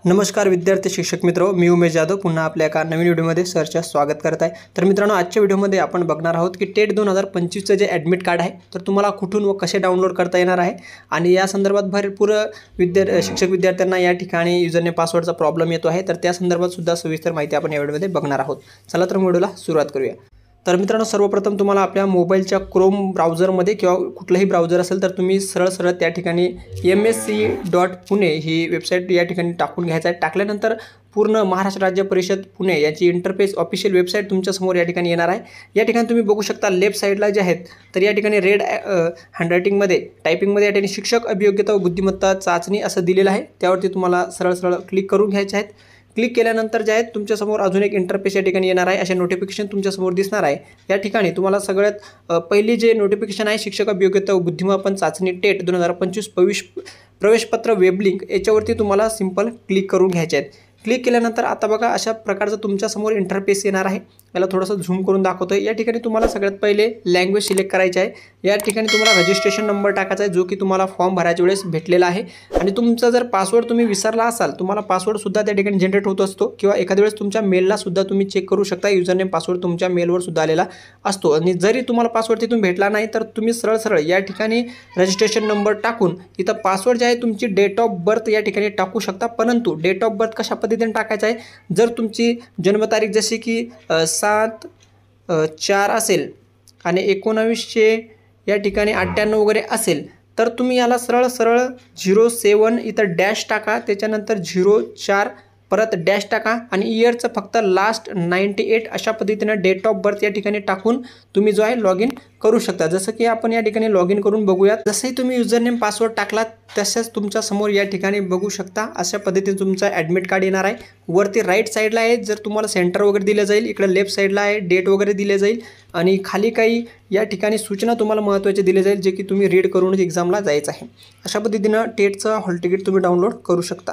नमस्कार विद्यार्थी शिक्षक मित्र, मी उमेश जाधव पुन्हा आपल्या एका नवीन व्हिडिओमध्ये सरचे स्वागत करत आहे। तर मित्रांनो, आजच्या व्हिडिओमध्ये आपण बघणार आहोत की टेट 2025चं जे ॲडमिट कार्ड आहे तर तुम्हाला कुठून व कसे डाउनलोड करता येणार आहे आणि या संदर्भात भरपूर शिक्षक विद्यार्थ्यांना या ठिकाणी युजरनेम पासवर्डचा प्रॉब्लेम येतो आहे। तर त्या संदर्भात सुद्धा सविस्तर माहिती आपण या व्हिडिओमध्ये बघणार आहोत। चला तर व्हिडिओला सुरुवात करूया। तर मित्रांनो, सर्वप्रथम तुम्हाला आपल्या मोबाईलच्या क्रोम ब्राउझरमध्ये किंवा कुठलाही ब्राउझर असेल तर तुम्ही सरळ त्या ठिकाणी msc.pune ही वेबसाईट या ठिकाणी टाकून घ्यायचं आहे। टाकल्यानंतर पूर्ण महाराष्ट्र राज्य परिषद पुणे याची इंटरफेस ऑफिशियल वेबसाईट तुमच्यासमोर या ठिकाणी येणार आहे। या ठिकाणी तुम्ही बघू शकता लेफ्ट साईडला जे आहेत तर या ठिकाणी रेड हँडरायटिंगमध्ये टायपिंगमध्ये या ठिकाणी शिक्षक अभियोग्यता व बुद्धिमत्ता चाचणी असं दिलेलं आहे। त्यावरती तुम्हाला सरळ क्लिक करून घ्यायचे आहेत। क्लिक केल्यानंतर जे आहे तुमच्यासमोर अजून एक इंटरफेस या ठिकाणी येणार आहे। असे नोटिफिकेशन तुमच्यासमोर दिसणार आहे। या ठिकाणी तुम्हाला सगळ्यात पहिली जे नोटिफिकेशन आहे शिक्षक अभियोग्यता व बुद्धिमत्ता चाचणी टेट 2025 प्रवेशपत्र वेब लिंक याच्यावरती तुम्हाला सिंपल क्लिक करून घ्यायचे आहेत। क्लिक केल्यानंतर आता बघा अशा प्रकारचं तुमच्यासमोर इंटरफेस येणार आहे। याला थोडंसं झूम करून दाखवतोय। या ठिकाणी तुम्हाला सगळ्यात पहिले लँग्वेज सिलेक्ट करायची आहे। या ठिकाणी तुम्हाला रजिस्ट्रेशन नंबर टाकायचा आहे जो की तुम्हाला फॉर्म भरायच्या वेळेस भेटलेला आहे। आणि तुमचा जर पासवर्ड तुम्ही विसरला असाल, तुम्हाला पासवर्ड सुद्धा त्या ठिकाणी जनरेट होत असतो किंवा एखाद्या वेळेस तुमच्या मेलला सुद्धा तुम्ही चेक करू शकता, युजरनेम पासवर्ड तुमच्या मेलवर सुद्धा आलेला असतो। आणि जरी तुम्हाला पासवर्ड तिथून भेटला नाही तर तुम्ही सरळ या ठिकाणी रजिस्ट्रेशन नंबर टाकून इथं पासवर्ड जे आहे तुमची डेट ऑफ बर्थ या ठिकाणी टाकू शकता। परंतु डेट ऑफ बर्थ कशा पद्धतीने टाकायचं आहे, जर तुमची जन्मतारीख जशी की 7/4 असेल आणि 1900 या ठिकाणी 98 वगैरे असेल तर तुम्ही याला सरळ 07 इथं डॅश टाका, त्याच्यानंतर 04 परत डॅश टाका आणि इयरचं फक्त लास्ट 98 अशा पद्धतीनं डेट ऑफ बर्थ या ठिकाणी टाकून तुम्ही जो आहे लॉग इन करू शकता। जसं की आपण या ठिकाणी लॉग इन करून बघूयात। जसंही तुम्ही युजरनेम पासवर्ड टाकला तसंच तुमच्या समोर या ठिकाणी बघू शकता अशा पद्धतीने तुमचं ॲडमिट कार्ड येणार आहे। वरती राईट साईडला आहे जर तुम्हाला सेंटर वगैरे दिलं जाईल, इकडे लेफ्ट साईडला आहे डेट वगैरे दिले जाईल आणि खाली काही या ठिकाणी सूचना तुम्हाला महत्त्वाचे दिले जाईल जे की तुम्ही रीड करून एक्झामला जायचं आहे। अशा पद्धतीनं टेटचं हॉल तिकीट तुम्ही डाउनलोड करू शकता।